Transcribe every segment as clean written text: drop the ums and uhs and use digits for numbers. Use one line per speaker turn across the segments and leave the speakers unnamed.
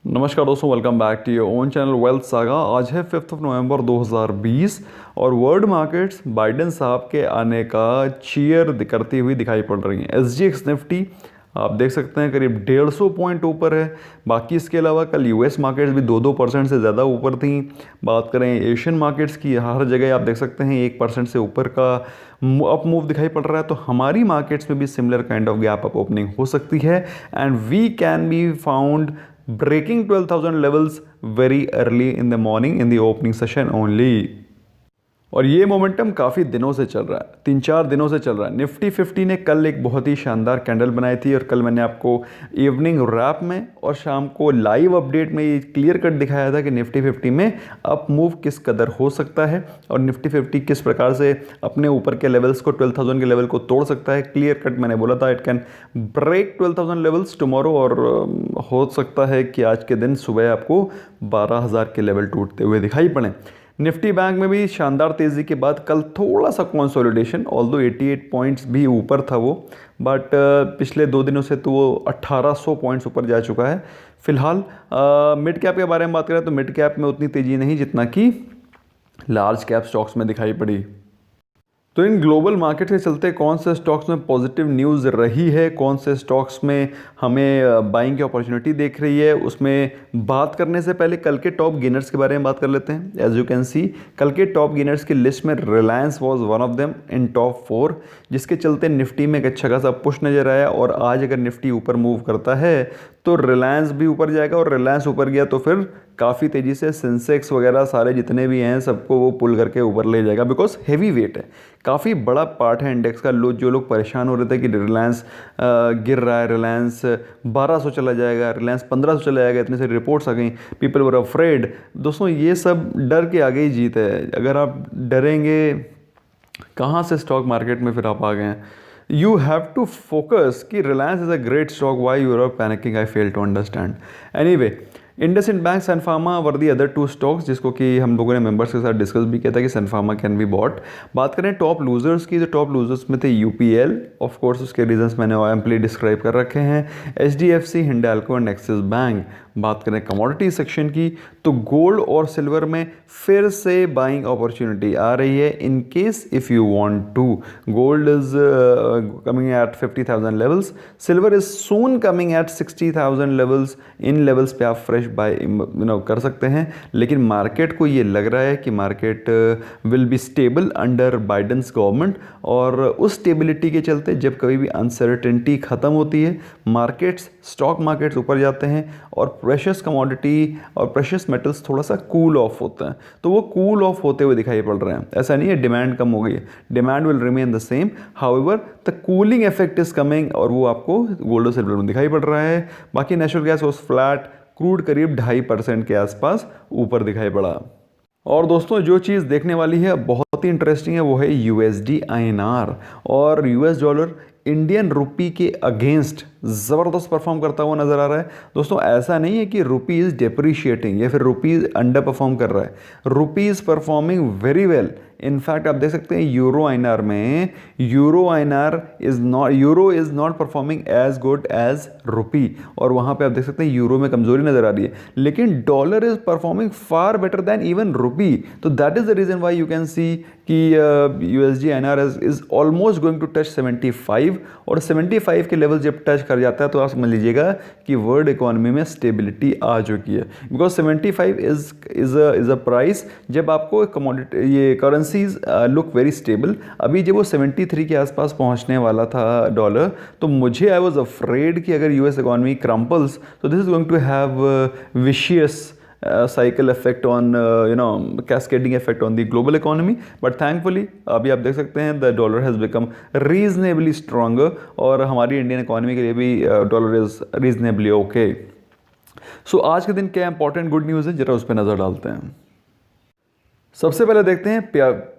नमस्कार दोस्तों, welcome back to your own channel wealth saga. आज है 5 नवंबर 2020 और वर्ल्ड मार्केट्स बाइडेन साहब के आने का चीयर करती हुई दिखाई पड़ रही हैं। SGX निफ्टी आप देख सकते हैं करीब 150 पॉइंट ऊपर है। बाकी इसके अलावा कल US मार्केट्स भी 2% से ज़्यादा ऊपर थी। बात करें एशियन मार्केट्स की, हर जगह आप देख सकते हैं 1% से ऊपर का अप मूव दिखाई पड़ रहा है। तो हमारी मार्केट्स में भी similar kind of gap up opening हो सकती है and we can be found breaking 12,000 levels very early in the morning in the opening session only। और ये मोमेंटम काफ़ी दिनों से चल रहा है, 3-4 दिनों से चल रहा है। निफ्टी 50 ने कल एक बहुत ही शानदार कैंडल बनाई थी और कल मैंने आपको इवनिंग रैप में और शाम को लाइव अपडेट में ये क्लियर कट दिखाया था कि निफ्टी 50 में अप मूव किस कदर हो सकता है और निफ्टी 50 किस प्रकार से अपने ऊपर के लेवल्स को 12,000 के लेवल को तोड़ सकता है। क्लियर कट मैंने बोला था it can break 12,000 levels tomorrow और हो सकता है कि आज के दिन सुबह आपको 12,000 के लेवल टूटते हुए दिखाई पड़े। निफ्टी बैंक में भी शानदार तेज़ी के बाद कल थोड़ा सा कंसोलिडेशन, ऑल्दो 88 पॉइंट्स भी ऊपर था वो, बट पिछले 2 दिनों से तो वो 1800 पॉइंट्स ऊपर जा चुका है। फिलहाल मिड कैप के बारे में बात करें तो मिड कैप में उतनी तेज़ी नहीं जितना कि लार्ज कैप स्टॉक्स में दिखाई पड़ी। तो इन ग्लोबल मार्केट के चलते कौन से स्टॉक्स में पॉजिटिव न्यूज़ रही है, कौन से स्टॉक्स में हमें बाइंग की अपॉर्चुनिटी देख रही है, उसमें बात करने से पहले कल के टॉप गेनर्स के बारे में बात कर लेते हैं। एज यू कैन सी कल के टॉप गेनर्स की लिस्ट में Reliance was one of them in top 4, जिसके चलते निफ्टी में एक अच्छा खासा पुश नज़र आया। और आज अगर निफ्टी ऊपर मूव करता है तो रिलायंस भी ऊपर जाएगा और रिलायंस ऊपर गया तो फिर काफ़ी तेज़ी से सेंसेक्स वगैरह सारे जितने भी हैं सबको वो पुल करके ऊपर ले जाएगा, बिकॉज हेवी वेट है, काफ़ी बड़ा पार्ट है इंडेक्स का। जो लोग परेशान हो रहे थे कि रिलायंस गिर रहा है, रिलायंस 1200 चला जाएगा, रिलायंस 1500 चला जाएगा, इतनी सारी रिपोर्ट्स आ गई, पीपल वर अफ्रेड। दोस्तों ये सब डर के आगे ही जीत है। अगर आप डरेंगे कहाँ से स्टॉक मार्केट में फिर आप आ गए हैं। यू हैव टू फोकस कि Reliance is a great stock, why you are panicking, I fail to understand. Anyway, IndusInd bank, Sun Pharma were the other 2 stocks जिसको कि हम लोगों ने मेंबर्स के साथ डिस्कस भी किया था कि सन फार्मा कैन बी बॉट। बात करें टॉप लूजर्स की तो टॉप लूजर्स में थे UPL, ऑफ कोर्स उसके रीजंस मैंने एम्पली डिस्क्राइब कर रखे हैं, HDFC, Hindalco and axis bank. बात करें कमोडिटी सेक्शन की तो गोल्ड और सिल्वर में फिर से बाइंग अपॉर्चुनिटी आ रही है in case if you want to. Gold is coming at 50,000 levels, silver is soon coming at 60,000 levels. इन लेवल्स पे आप फ्रेश बाय कर सकते हैं, लेकिन मार्केट को ये लग रहा है कि market will be stable under Biden's government. और उस स्टेबिलिटी के चलते जब कभी भी अनसर्टेनिटी ख़त्म होती है मार्केट्स, स्टॉक मार्केट्स ऊपर जाते हैं और प्रेशियस कमोडिटी और प्रेशियस मेटल्स थोड़ा सा कूल ऑफ होता है। तो वो कूल ऑफ होते हुए दिखाई पड़ रहे हैं। ऐसा नहीं है डिमांड कम हो गई है, demand will remain the same, however the cooling effect is coming और वो आपको गोल्ड और सिल्वर में दिखाई पड़ रहा है। बाकी natural gas was flat, crude करीब 2.5% के आसपास ऊपर दिखाई पड़ा। और दोस्तों जो चीज़ देखने वाली है बहुत ही इंटरेस्टिंग है वो है USD INR और US डॉलर इंडियन रुपी के अगेंस्ट ज़बरदस्त परफॉर्म करता हुआ नज़र आ रहा है। दोस्तों ऐसा नहीं है कि रुपी इज़ डेप्रिशिएटिंग या फिर रुपी अंडर परफॉर्म कर रहा है, rupee is performing very well. In fact आप देख सकते हैं यूरो INR में euro is not performing as good as rupee, और वहाँ पे आप देख सकते हैं यूरो में कमज़ोरी नज़र आ रही है, लेकिन dollar is performing far better than even rupee. तो that is the reason why you can see कि USD INR is almost going to touch 75, और 75 के लेवल जब टच कर जाता है तो आप समझ लीजिएगा कि वर्ल्ड इकोनॉमी में स्टेबिलिटी आ चुकी है। बिकॉज 75 इज़ अ प्राइस जब आपको कमोडिटी ये करेंसीज लुक वेरी स्टेबल। अभी जब वो 73 के आसपास पहुंचने वाला था डॉलर, तो मुझे आई वॉज अफ्रेड कि अगर US इकोनॉमी क्रम्पल्स तो this is going to have vicious cycle effect on cascading effect on the global economy, but thankfully अभी आप देख सकते हैं the dollar has become reasonably stronger और हमारी इंडियन इकोनॉमी के लिए भी डॉलर इज reasonably okay। सो आज के दिन क्या इंपॉर्टेंट गुड न्यूज़ है जरा उस पर नज़र डालते हैं। सबसे पहले देखते हैं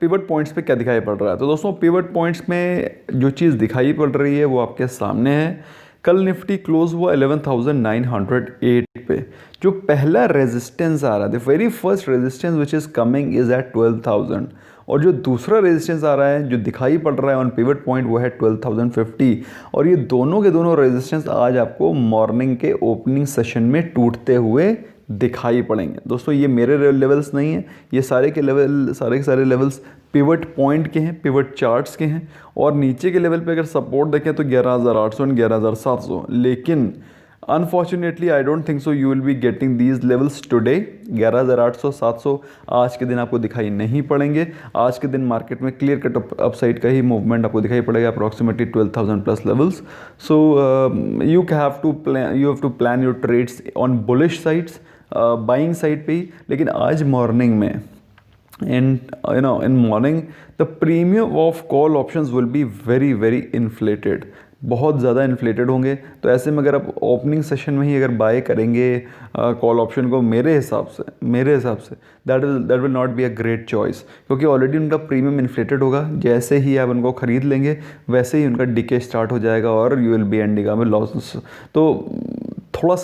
पिवट पॉइंट्स पे क्या दिखाई पड़ रहा है। तो दोस्तों पिवट पॉइंट्स में जो चीज़ दिखाई पड़ रही है वो आपके सामने है। कल निफ्टी क्लोज हुआ 11,908 पे। जो पहला रेजिस्टेंस आ रहा था, very first resistance which is coming is at 12,000, और जो दूसरा रेजिस्टेंस आ रहा है जो दिखाई पड़ रहा है ऑन पिवट पॉइंट वो है 12,050। और ये दोनों के दोनों रेजिस्टेंस आज आपको मॉर्निंग के ओपनिंग सेशन में टूटते हुए दिखाई पड़ेंगे। दोस्तों ये मेरे लेवल्स नहीं हैं, ये सारे के सारे लेवल्स पिवट पॉइंट के हैं, पिवट चार्ट्स के हैं। और नीचे के लेवल पे अगर सपोर्ट देखें तो 11,800 एंड 11,700, लेकिन unfortunately I don't think so you will be getting these levels today. 11,800 700 आज के दिन आपको दिखाई नहीं पड़ेंगे। आज के दिन मार्केट में क्लियर कट अपसाइड का ही मूवमेंट आपको दिखाई पड़ेगा, approximately 12,000 plus levels. So you have to plan your trades on bullish sides, buying side पे ही। लेकिन आज मॉर्निंग में in morning the premium of call options will be very inflated, बहुत ज़्यादा इन्फ्लेटेड होंगे। तो ऐसे में अगर आप ओपनिंग सेशन में ही अगर बाय करेंगे कॉल ऑप्शन को, मेरे हिसाब say that will not be a great choice, क्योंकि ऑलरेडी उनका प्रीमियम इन्फ्लेटेड होगा। जैसे ही आप उनको ख़रीद लेंगे वैसे ही उनका डिके स्टार्ट हो जाएगा और यू विल बी एंडिंग में लॉसेस। तो थोड़ा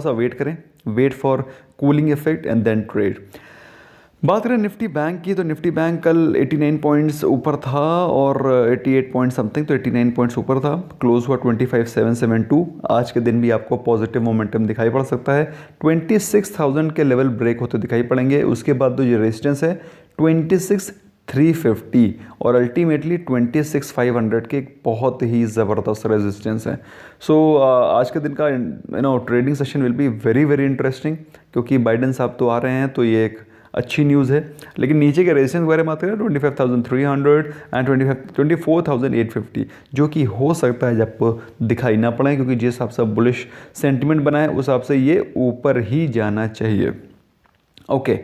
सा वेट करें, wait for cooling effect and then trade. बात करें निफ्टी बैंक की, तो निफ्टी बैंक कल 89 पॉइंट्स ऊपर था और 88 पॉइंट समथिंग, तो 89 पॉइंट्स ऊपर था, क्लोज हुआ 25,772। आज के दिन भी आपको पॉजिटिव मोमेंटम दिखाई पड़ सकता है। 26,000 के लेवल ब्रेक होते दिखाई पड़ेंगे। उसके बाद जो ये रेजिस्टेंस है 26,350 और अल्टीमेटली 26,500 के एक बहुत ही ज़बरदस्त रेजिस्टेंस है। सो आज के दिन का trading session will be very interesting, क्योंकि बाइडेन साहब तो आ रहे हैं, तो ये एक अच्छी न्यूज़ है। लेकिन नीचे के रेजिस्टेंस वगैरह बात करें 25,300 एंड 24,850, जो कि हो सकता है जब दिखाई ना पड़े, क्योंकि जिस हिसाब से बुलिश सेंटिमेंट बना है उस हिसाब से ये ऊपर ही जाना चाहिए। ओके,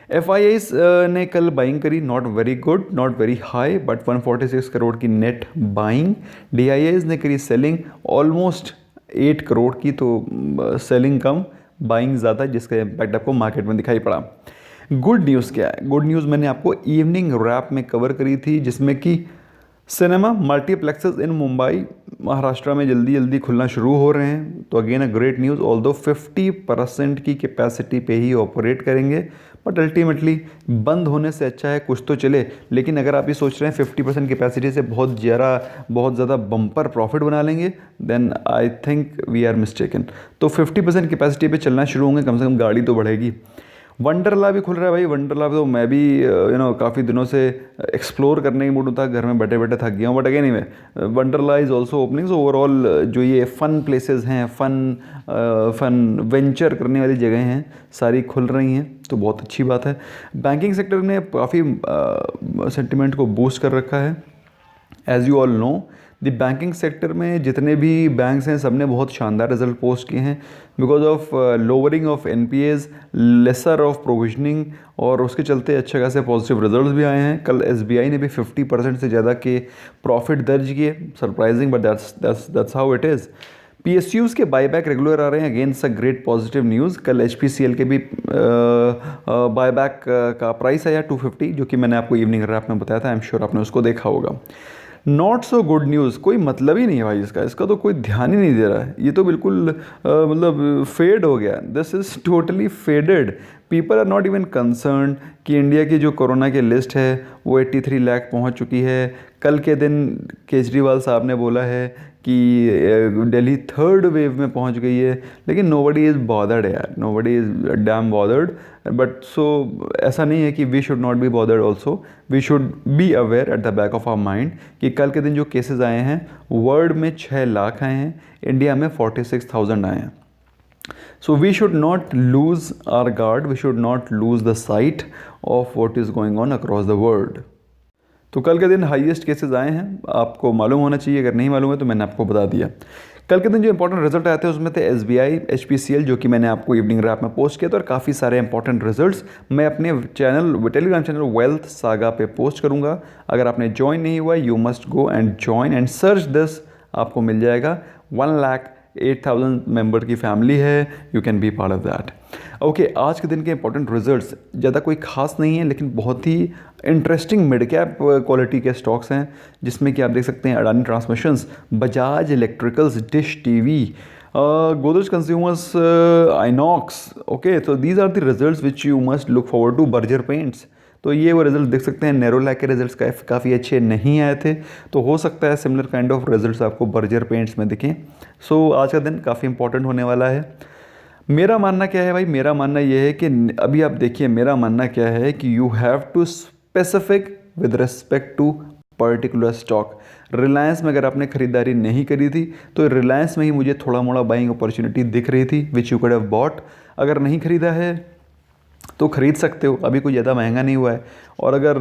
FIIs ने कल बाइंग करी, not very good, not very high, but 146 crore की नेट बाइंग। DIIs ने करी सेलिंग ऑलमोस्ट 8 करोड़ की, तो सेलिंग कम बाइंग ज़्यादा, जिसका इम्पैक्ट आपको मार्केट में दिखाई पड़ा। गुड न्यूज़ क्या है? गुड न्यूज़ मैंने आपको इवनिंग रैप में कवर करी थी, जिसमें कि सिनेमा मल्टीप्लेक्सेस इन मुंबई महाराष्ट्र में जल्दी खुलना शुरू हो रहे हैं। तो again a great news, although 50% की कैपेसिटी पे ही ऑपरेट करेंगे, बट अल्टीमेटली बंद होने से अच्छा है कुछ तो चले। लेकिन अगर आप ये सोच रहे हैं 50% कैपेसिटी से बहुत ज़्यादा बम्पर प्रॉफिट बना लेंगे, then I think we are mistaken. तो 50% कैपेसिटी पे चलना शुरू होंगे, कम से कम गाड़ी तो बढ़ेगी। वंडरला भी खुल रहा है भाई। वंडरला तो मैं भी काफ़ी दिनों से एक्सप्लोर करने की मूड था, घर में बैठे बैठे थक गया हूँ, बट अगेन नहीं, Wonderla is also opening. So overall जो ये फ़न प्लेसेस हैं, फ़न वेंचर करने वाली जगह हैं, सारी खुल रही हैं, तो बहुत अच्छी बात है। बैंकिंग सेक्टर ने काफ़ी सेंटिमेंट को बूस्ट कर रखा है। As you all know, the banking sector में जितने भी बैंक्स हैं सब ने बहुत शानदार रिजल्ट पोस्ट किए हैं, because of lowering of NPAs, lesser of provisioning, और उसके चलते अच्छे खासे पॉजिटिव रिजल्ट्स भी आए हैं। कल SBI ने भी 50% से ज़्यादा के प्रॉफिट दर्ज किए, surprising, but that's how it is. PSUs के बायबैक रेगुलर आ रहे हैं, against a great positive news. कल HPCL के भी बायबैक का प्राइस आया 250, जो कि मैंने आपको इवनिंग रैप में बताया था, आई एम श्योर आपने उसको देखा होगा। नॉट सो गुड न्यूज़, कोई मतलब ही नहीं है भाई इसका तो कोई ध्यान ही नहीं दे रहा है। ये तो बिल्कुल मतलब फेड हो गया, this is totally faded. People are not even concern कि इंडिया की जो कोरोना की लिस्ट है वो 83 लाख पहुंच चुकी है। कल के दिन केजरीवाल साहब ने बोला है कि दिल्ली 3rd वेव में पहुंच गई है, लेकिन नोबडी इज़ बॉदर्ड यार, nobody is damn bothered. But so ऐसा नहीं है कि we should not be bothered also, we should be aware at the back of our mind कि कल के दिन जो केसेस आए हैं वर्ल्ड में 6 लाख आए हैं, इंडिया में 46,000 आए हैं। So we should not lose our guard, we should not lose the sight of what is going on across the world. तो कल के दिन हाईएस्ट केसेस आए हैं, आपको मालूम होना चाहिए, अगर नहीं मालूम है तो मैंने आपको बता दिया। कल के दिन जो इंपॉर्टेंट रिजल्ट आए थे उसमें थे SBI, HPCL, जो कि मैंने आपको इवनिंग रैप में पोस्ट किया था, और काफ़ी सारे इंपॉर्टेंट रिजल्ट्स मैं अपने टेलीग्राम चैनल वेल्थ सागा पे पोस्ट करूँगा। अगर आपने ज्वाइन नहीं हुआ, you must go and join and search this, आपको मिल जाएगा। 1,08,000 मेंबर की फैमिली है, you can be part of that. Okay, आज के दिन के इंपॉर्टेंट रिजल्ट्स ज़्यादा कोई खास नहीं है, लेकिन बहुत ही इंटरेस्टिंग मिड कैप क्वालिटी के स्टॉक्स हैं, जिसमें कि आप देख सकते हैं Adani transmissions, Bajaj electricals, Dish TV, Godrej consumers, Inox. Okay, तो these are the results which you must look forward to. Berger paints, तो ये वो रिजल्ट देख सकते हैं। नेरोलैक के रिजल्ट्स काफ़ी अच्छे नहीं आए थे, तो हो सकता है सिमिलर काइंड ऑफ रिजल्ट्स आपको बर्जर पेंट्स में दिखें। सो आज का दिन काफ़ी इंपॉर्टेंट होने वाला है। मेरा मानना क्या है भाई, मेरा मानना ये है कि अभी आप देखिए, मेरा मानना क्या है कि you have to specific with respect to particular stock. Reliance में अगर आपने खरीदारी नहीं करी थी तो रिलायंस में ही मुझे थोड़ा मोड़ा बाइंग अपॉर्चुनिटी दिख रही थी which you could have bought. अगर नहीं खरीदा है तो ख़रीद सकते हो, अभी कोई ज़्यादा महंगा नहीं हुआ है। और अगर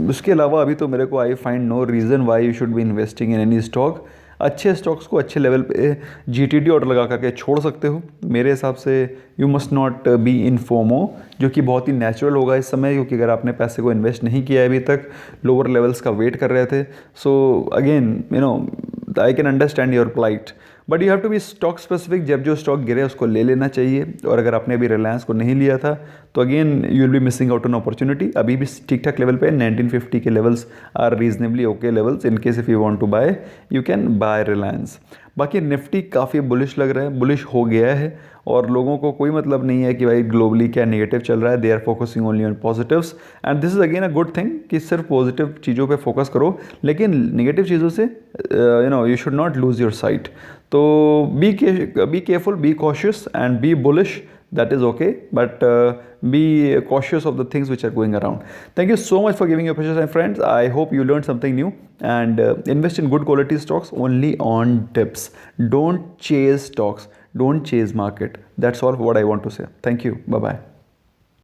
उसके अलावा अभी तो मेरे को I find no reason why you should be investing in any stock. अच्छे स्टॉक्स को अच्छे लेवल पे जीटीडी ऑर्डर लगा करके छोड़ सकते हो। मेरे हिसाब से you must not be in FOMO, जो कि बहुत ही नेचुरल होगा इस समय, क्योंकि अगर आपने पैसे को इन्वेस्ट नहीं किया है अभी तक, लोअर लेवल्स का वेट कर रहे थे। So again you know I can understand your plight, but you have to be stock specific. जब जो स्टॉक गिरे उसको ले लेना चाहिए। और अगर आपने अभी रिलायंस को नहीं लिया था तो again you will be missing out on opportunity. अभी भी ठीक ठाक लेवल पे 1950 के levels are reasonably okay levels. In case if you want to buy you can buy Reliance. बाकी निफ्टी काफ़ी बुलिश लग रहा है, बुलिश हो गया है, और लोगों को कोई मतलब नहीं है कि भाई ग्लोबली क्या नेगेटिव चल रहा है। They are focusing only on positives, and this is again a good thing कि सिर्फ पॉजिटिव चीज़ों पे फोकस करो, लेकिन नेगेटिव चीज़ों से you should not lose your sight. तो be careful, be cautious and be bullish, that is okay, but be cautious of the things which are going around. Thank you so much for giving your precious time, friends. I hope you learned something new, and invest in good quality stocks only on tips. Don't chase stocks, don't chase market. That's all what I want to say. Thank you, bye bye.